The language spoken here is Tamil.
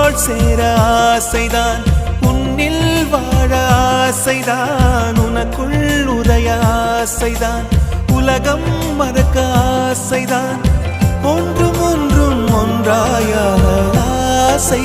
தோள் சேர ஆசைதான், உன்னில் வாழ ஆசைதான், உனக்குள் உதய ஆசைதான், உலகம் மறக்க ஆசைதான், ஒன்றும் ஒன்றும் ஒன்றாய ஆசை